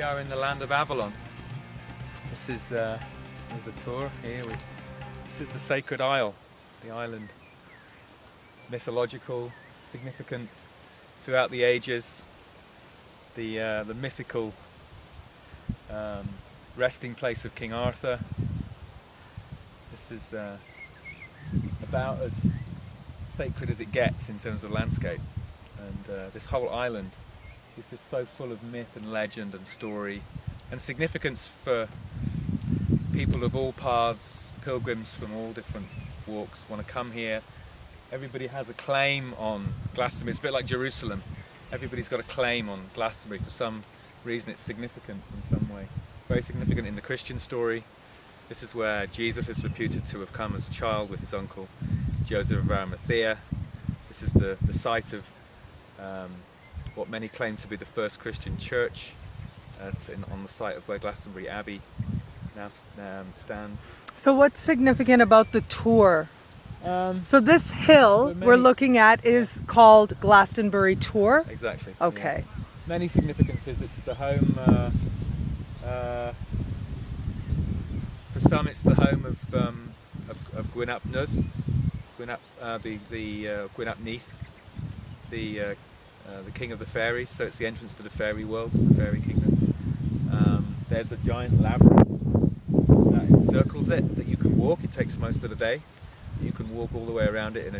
are in the land of Avalon. This is the tour here. This is the Sacred Isle, the island. Mythological, significant throughout the ages. The mythical resting place of King Arthur. This is about as sacred as it gets in terms of landscape, and this whole island is just so full of myth and legend and story and significance for people of all paths. Pilgrims from all different walks want to come here. Everybody has a claim on Glastonbury. It's a bit like Jerusalem. Everybody's got a claim on Glastonbury. For some reason it's significant in some way. Very significant in the Christian story. This is where Jesus is reputed to have come as a child with his uncle Joseph of Arimathea. This is the site of what many claim to be the first Christian church. It's on the site of where Glastonbury Abbey now stands. So what's significant about the tour? So this hill we're looking at is called Glastonbury Tour? Exactly. Okay. Yeah. Many significances. It's the home, for some it's the home of Gwyn ap Nudd, Gwyn ap Neath, the king of the fairies. So it's the entrance to the fairy world, to the fairy kingdom. There's a giant labyrinth that encircles it that you can walk. It takes most of the day. You can walk all the way around it in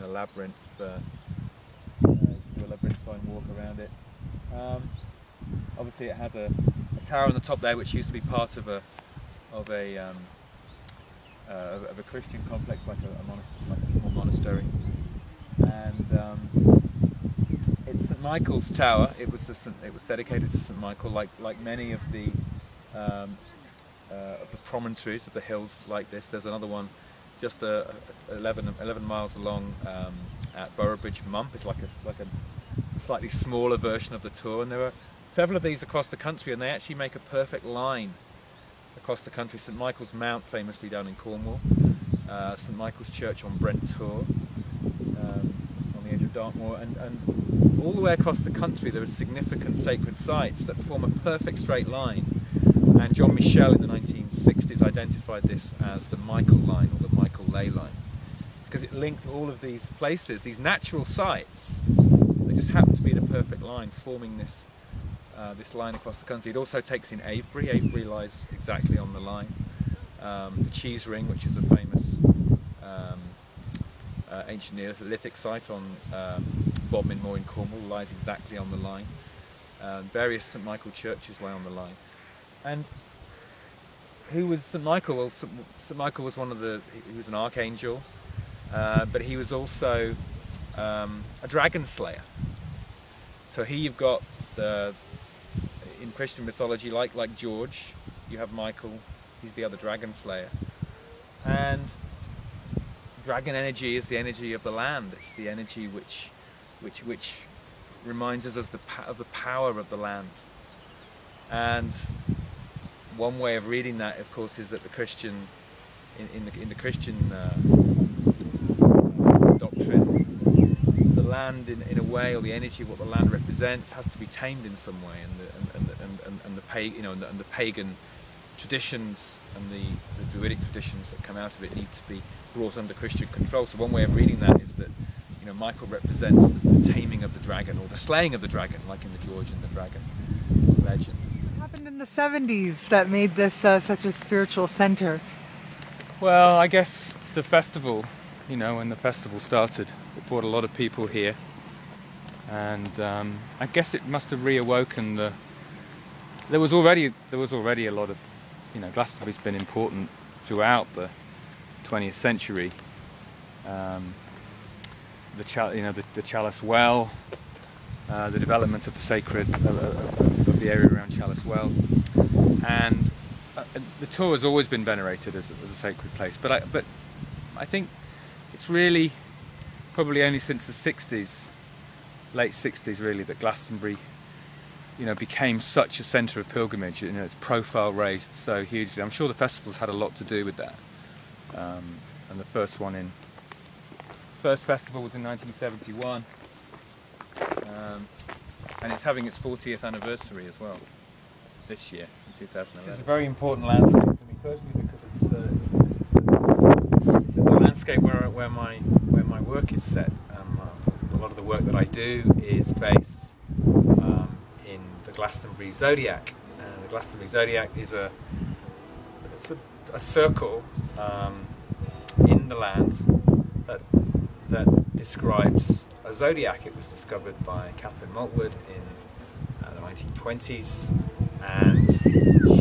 a labyrinth. Do a labyrinthine walk around it. Obviously, it has a tower on the top there, which used to be part of a Christian complex, like a small monastery. And it's St. Michael's Tower. It was dedicated to St. Michael, like many of the promontories of the hills like this. There's another one just 11 miles along at Boroughbridge Mump. It's like a slightly smaller version of the tour, and there are several of these across the country, and they actually make a perfect line across the country. St. Michael's Mount, famously down in Cornwall, St. Michael's Church on Brent Tor, on the edge of Dartmoor, and all the way across the country there are significant sacred sites that form a perfect straight line. And John Michel in the 1960s identified this as the Michael line, or the Michael ley line, because it linked all of these places, these natural sites. They just happen to be in a perfect line, forming this line across the country. It also takes in Avebury. Avebury lies exactly on the line. The Cheese Ring, which is a famous ancient Neolithic site on Bodmin Moor in Cornwall, lies exactly on the line. Various St. Michael churches lie on the line. And who was St. Michael? Well, St. Michael was he was an archangel, but he was also a dragon slayer. So here you've got in Christian mythology, like George, you have Michael. He's the other dragon slayer, and dragon energy is the energy of the land. It's the energy which reminds us of the power of the land. And one way of reading that, of course, is that the Christian, in the Christian doctrine, the land, in a way, or the energy of what the land represents, has to be tamed in some way, and the pagan traditions and the druidic traditions that come out of it need to be brought under Christian control. So one way of reading that is that Michael represents the taming of the dragon, or the slaying of the dragon, like in the George and the Dragon legend. What happened in the 70s that made this such a spiritual center? Well, I guess the festival, when the festival started, it brought a lot of people here, and I guess it must have reawoken there was already a lot of, Glastonbury's been important throughout the 20th century. The Chalice well, the development of the sacred of the area around Chalice well, and the Tor has always been venerated as a sacred place. But I think it's really probably only since the 60s, late 60s really, that Glastonbury became such a centre of pilgrimage. Its profile raised so hugely. I'm sure the festivals had a lot to do with that. And the first festival was in 1971, and it's having its 40th anniversary as well. this year, in 2011. This is a very important landscape for me personally because it's the landscape where my work is set. A lot of the work that I do is based in the Glastonbury Zodiac. The Glastonbury Zodiac is a circle in the land that describes a zodiac. It was discovered by Catherine Maltwood in the 1920s, and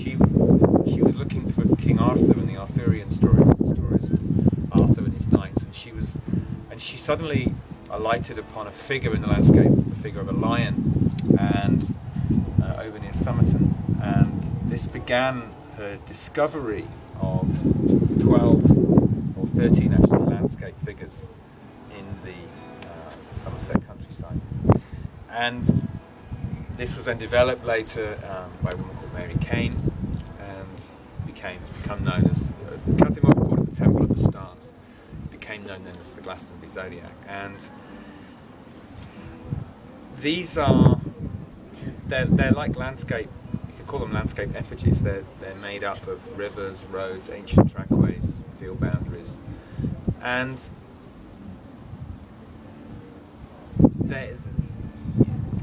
she was looking for King Arthur in the Arthurian stories, the stories of Arthur and his knights, and she suddenly alighted upon a figure in the landscape, the figure of a lion, and over near Somerton, and this began her discovery of 12 or 13 actually landscape figures in the Somerset countryside. And this was then developed later by a woman called Mary Kane, and become known as, Catherine Moore called it the Temple of the Stars. It became known then as the Glastonbury Zodiac. And these are, they're like landscape, you could call them landscape effigies. They're made up of rivers, roads, ancient trackways, field boundaries, and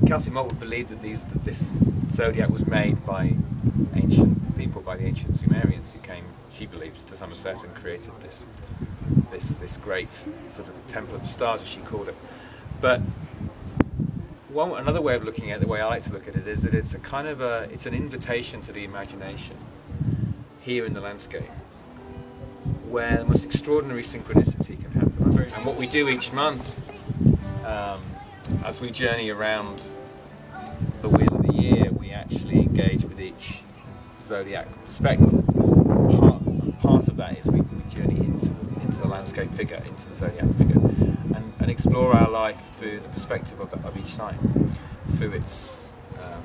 Catherine Maltwood believed that this zodiac was made by ancient people, by the ancient Sumerians who came, she believed, to Somerset and created this great sort of Temple of the Stars, as she called it. But another way of looking at it, the way I like to look at it, is that it's a kind of it's an invitation to the imagination here in the landscape, where the most extraordinary synchronicity can happen. And what we do each month, as we journey around the wheel of the year, we actually engage with each zodiac perspective. Part of that is we journey into the landscape figure, into the zodiac figure, and explore our life through the perspective of each sign, through its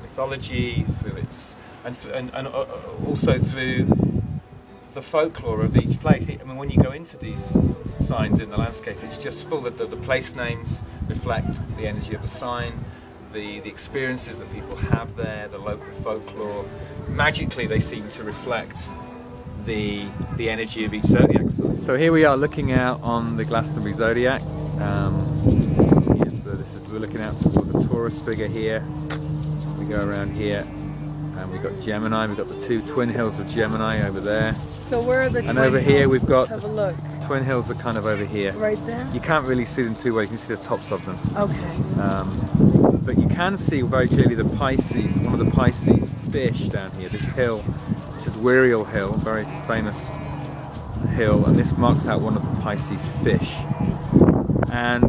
mythology, through its and also through the folklore of each place. I mean, when you go into these signs in the landscape, it's just full of the place names reflect the energy of the sign, the experiences that people have there, the local folklore. Magically, they seem to reflect the energy of each zodiac sign. So here we are looking out on the Glastonbury Zodiac. We're looking out toward the Taurus figure here. We go around here, and we've got Gemini. We've got the two twin hills of Gemini over there. So where are the twin hills? And over here we've got, have a look. The twin hills are kind of over here. Right there? You can't really see them too well, you can see the tops of them. Okay. But you can see very clearly the Pisces, one of the Pisces fish down here, this hill, which is Wiriel Hill, very famous hill, and this marks out one of the Pisces fish. And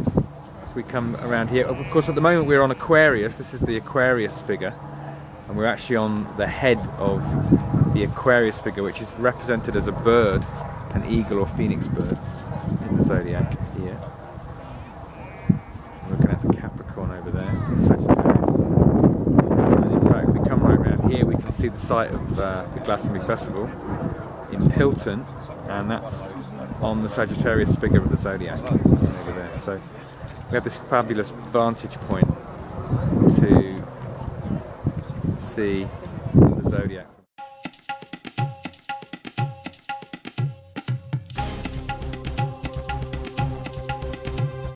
as we come around here, of course at the moment we're on Aquarius, this is the Aquarius figure, and we're actually on the head of the Aquarius figure, which is represented as a bird, an eagle or phoenix bird in the zodiac here. We're looking at a Capricorn over there, Sagittarius. And in fact, if we come right around here, we can see the site of the Glastonbury Festival in Pilton, and that's on the Sagittarius figure of the zodiac over there. So we have this fabulous vantage point to see the zodiac.